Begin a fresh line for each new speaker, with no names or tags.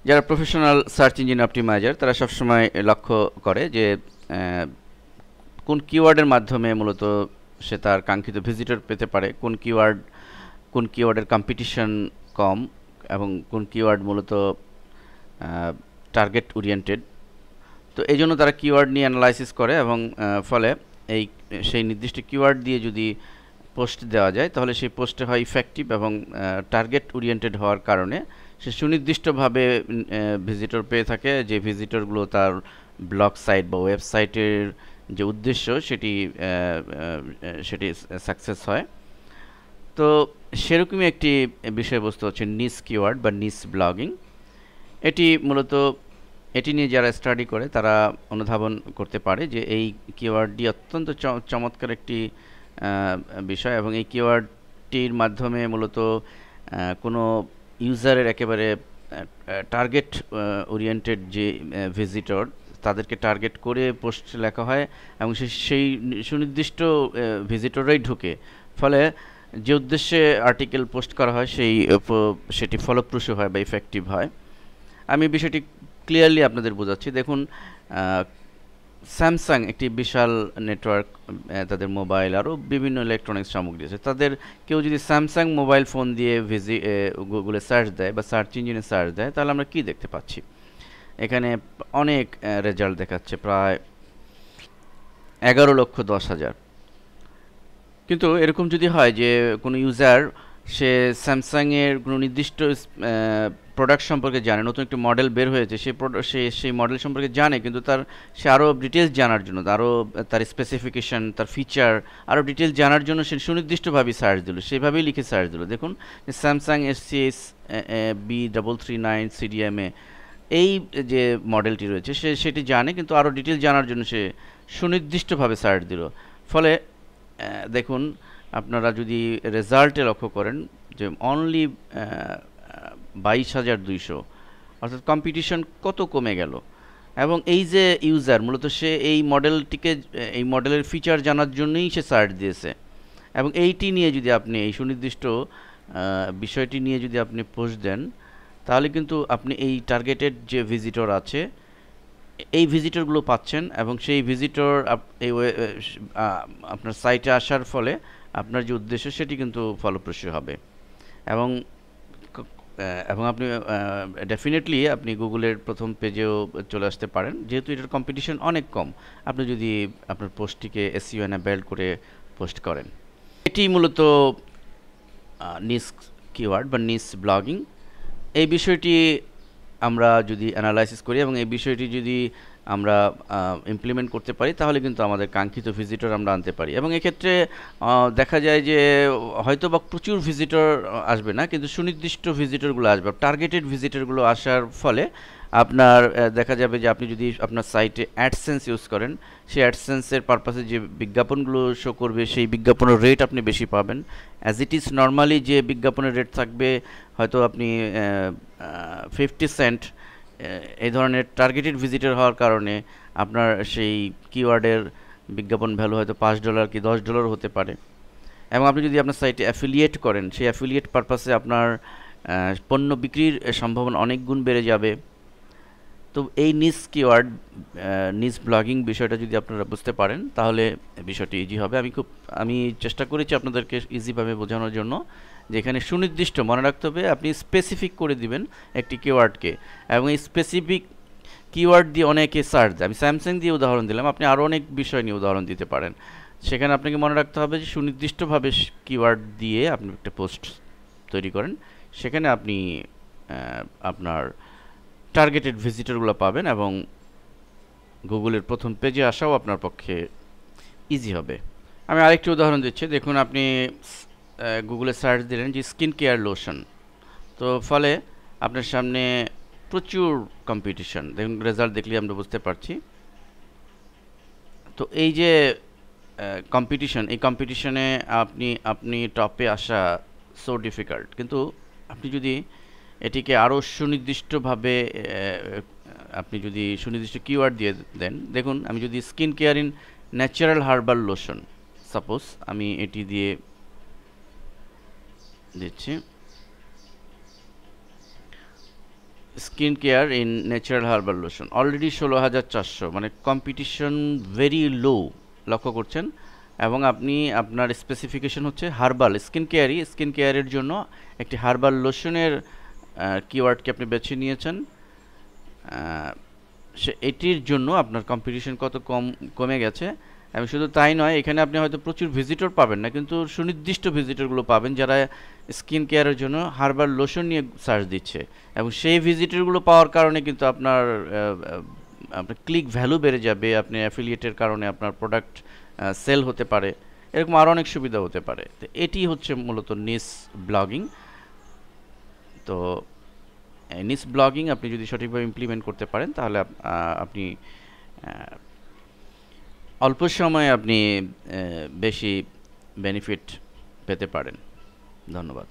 যারা professional search engine optimiser তারা সবসময় লক্ষ্য করে যে আহ, কোন কিওয়ার্ডের মাধ্যমে মূলত সে তার কাঙ্ক্ষিত ভিজিটর পেতে পারে, কোন কিওয়ার্ডের কম্পিটিশন কম, এবং কোন কিওয়ার্ড মূলত টার্গেট ওরিয়েন্টেড। তো এই জন্য তারা কিওয়ার্ড নিয়ে অ্যানালাইসিস করে, এবং ফলে এই সেই নির্দিষ্ট কিওয়ার্ড দিয়ে যদি পোস্ট দেওয়া যায় তাহলে সেই পোস্টে হয় ইফেক্টিভ, এবং টার্গেট ওরিয়েন্টেড হওয়ার কারণে সে সুনির্দিষ্টভাবে ভিজিটর পেয়ে থাকে, যে ভিজিটরগুলো তার ব্লগ সাইট বা ওয়েবসাইটের যে উদ্দেশ্য সেটি সাকসেস হয়। তো সেরকমই একটি বিষয়বস্তু হচ্ছে নিস কিওয়ার্ড বা নিস ব্লগিং। এটি মূলত এটি নিয়ে যারা স্টাডি করে তারা অনুধাবন করতে পারে যে এই কিওয়ার্ডটি অত্যন্ত চমৎকার একটি আহ, বিষয়, এবং এই কিওয়ার্ডটির মাধ্যমে মূলত কোনো ইউজারের একেবারে টার্গেট ওরিয়েন্টেড যে ভিজিটর, তাদেরকে টার্গেট করে পোস্ট লেখা হয়, এবং সেই সুনির্দিষ্ট ভিজিটররাই ঢুকে। ফলে যে উদ্দেশ্যে আর্টিকেল পোস্ট করা হয় সেটি ফলপ্রসূ হয় বা ইফেক্টিভ হয়। আমি বিষয়টি ক্লিয়ারলি আপনাদের বোঝাচ্ছি। দেখুন, স্যামসাং একটি বিশাল নেটওয়ার্ক, তাদের মোবাইল আরও বিভিন্ন ইলেকট্রনিক্স সামগ্রী আছে। তাদের কেউ যদি স্যামসাং মোবাইল ফোন দিয়ে গুগলে সার্চ দেয় বা সার্চ ইঞ্জিনে সার্চ দেয়, তাহলে আমরা কি দেখতে পাচ্ছি? এখানে অনেক রেজাল্ট দেখাচ্ছে, প্রায় 11,10,000। কিন্তু এরকম যদি হয় যে কোনো ইউজার সে স্যামসাংয়ের কোনো নির্দিষ্ট প্রোডাক্ট সম্পর্কে জানে, নতুন একটি মডেল বের হয়েছে, সেই মডেল সম্পর্কে জানে, কিন্তু সে আরও ডিটেলস জানার জন্য, তার স্পেসিফিকেশন, তার ফিচার আরও ডিটেলস জানার জন্য সে সুনির্দিষ্টভাবেই সার্চ দিল, সেভাবেই লিখে সার্চ দিল। দেখুন, স্যামসাং SCS B339 CDMA, এই যে মডেলটি রয়েছে সেটি জানে, কিন্তু আরও ডিটেলস জানার জন্য সে সুনির্দিষ্টভাবে সার্চ দিল। ফলে দেখুন, আপনারা যদি রেজাল্টে লক্ষ্য করেন যে অনলি 22,200, অর্থাৎ কম্পিটিশন কত কমে গেল। এবং এই যে ইউজার মূলত সে এই মডেলের ফিচার জানার জন্যই সে সার্চ দিয়েছে, এবং এইটি নিয়ে যদি আপনি এই সুনির্দিষ্ট বিষয়টি নিয়ে যদি আপনি পোস্ট দেন, তাহলে কিন্তু আপনি এই টার্গেটেড যে ভিজিটর আছে এই ভিজিটরগুলো পাচ্ছেন, এবং সেই ভিজিটর আপনার সাইটে আসার ফলে আপনার যে উদ্দেশ্য সেটি কিন্তু ফলপ্রসূ হবে। এবং এবং আপনি ডেফিনেটলি আপনি গুগলের প্রথম পেজেও চলে আসতে পারেন, যেহেতু এটার কম্পিটিশন অনেক কম, আপনি যদি আপনার পোস্টটিকে এসইও এনেবলড করে পোস্ট করেন। এটি মূলত নিস কিওয়ার্ড বা নিস ব্লগিং। এই বিষয়টি আমরা যদি অ্যানালাইসিস করি এবং এই বিষয়টি যদি আমরা ইমপ্লিমেন্ট করতে পারি, তাহলে কিন্তু আমাদের কাঙ্ক্ষিত ভিজিটর আমরা আনতে পারি। এবং এক্ষেত্রে দেখা যায় যে হয়তো বা প্রচুর ভিজিটর আসবে না, কিন্তু সুনির্দিষ্ট ভিজিটরগুলো আসবে, টার্গেটেড ভিজিটরগুলো আসার ফলে আপনার দেখা যাবে যে আপনি যদি আপনার সাইটে অ্যাডসেন্স ইউজ করেন, সেই অ্যাডসেন্সের পারপাসে যে বিজ্ঞাপনগুলো শো করবে সেই বিজ্ঞাপনের রেট আপনি বেশি পাবেন। অ্যাজ ইট ইজ নর্মালি যে বিজ্ঞাপনের রেট থাকবে, হয়তো আপনি 50 সেন্ট, এই ধরনের টার্গেটেড ভিজিটর হওয়ার কারণে আপনার সেই কিওয়ার্ডের বিজ্ঞাপন ভ্যালু হয়তো $5 কি $10 হতে পারে। এবং আপনি যদি আপনার সাইটে অ্যাফিলিয়েট করেন, সেই অ্যাফিলিয়েট পারপাসে আপনার পণ্য বিক্রির সম্ভাবনা অনেক গুণ বেড়ে যাবে। তো এই নিস কিওয়ার্ড, নিস ব্লগিং বিষয়টা যদি আপনারা বুঝতে পারেন, তাহলে বিষয়টি ইজি হবে। আমি চেষ্টা করেছি আপনাদেরকে ইজিভাবে বোঝানোর জন্য, যেখানে সুনির্দিষ্ট মনে রাখতে হবে, আপনি স্পেসিফিক করে দিবেন একটি কিওয়ার্ডকে, এবং এই স্পেসিফিক কিওয়ার্ড দিয়ে অনেকে সার্চ দেয়। আমি স্যামসাং দিয়ে উদাহরণ দিলাম, আপনি আরও অনেক বিষয় নিয়ে উদাহরণ দিতে পারেন। সেখানে আপনাকে মনে রাখতে হবে যে সুনির্দিষ্টভাবে কিওয়ার্ড দিয়ে আপনি একটা পোস্ট তৈরি করেন, সেখানে আপনি আপনার টার্গেটেড ভিজিটরগুলো পাবেন, এবং গুগলের প্রথম পেজে আসাও আপনার পক্ষে ইজি হবে। আমি আরেকটি উদাহরণ দিচ্ছি। দেখুন, আপনি গুগলে সার্চ দিলেন যে স্কিন কেয়ার লোশন, তো ফলে আপনার সামনে প্রচুর কম্পিটিশন। দেখুন, রেজাল্ট দেখলে আমরা বুঝতে পারছি। তো এই যে কম্পিটিশন, এই কম্পিটিশনে আপনি টপে আসা সো ডিফিকাল্ট, কিন্তু আপনি যদি এটিকে আরও সুনির্দিষ্টভাবে আপনি যদি সুনির্দিষ্ট কিওয়ার্ড দিয়ে দেন, দেখুন, আমি যদি skin care in natural herbal lotion, suppose আমি এটি দিয়ে দিচ্ছি, skin care in natural herbal lotion already 16,400, মানে কম্পিটিশন ভেরি লো লক্ষ্য করছেন। এবং আপনি আপনার স্পেসিফিকেশন হচ্ছে হার্বাল স্কিন কেয়ারের জন্য একটি হার্বাল লোশনের কিওয়ার্ডকে আপনি বেছে নিয়েছেন। আহ, সে এটির জন্য আপনার কম্পিটিশন কত কমে গেছে। এবং শুধু তাই নয়, এখানে আপনি হয়তো প্রচুর ভিজিটর পাবেন না, কিন্তু সুনির্দিষ্ট ভিজিটরগুলো পাবেন যারা স্কিন কেয়ারের জন্য হার্বাল লোশন নিয়ে সার্চ দিচ্ছে। এবং সেই ভিজিটরগুলো পাওয়ার কারণে কিন্তু আপনার ক্লিক ভ্যালু বেড়ে যাবে, আপনি অ্যাফিলিয়েটের কারণে আপনার প্রোডাক্ট সেল হতে পারে, এরকম আরও অনেক সুবিধা হতে পারে। তো এটি হচ্ছে মূলত নিস ব্লগিং। তো নিস ব্লগিং আপনি যদি সঠিকভাবে ইমপ্লিমেন্ট করতে পারেন তাহলে আপনি অল্প সময়ে আপনি বেশি বেনিফিট পেতে পারেন। ধন্যবাদ।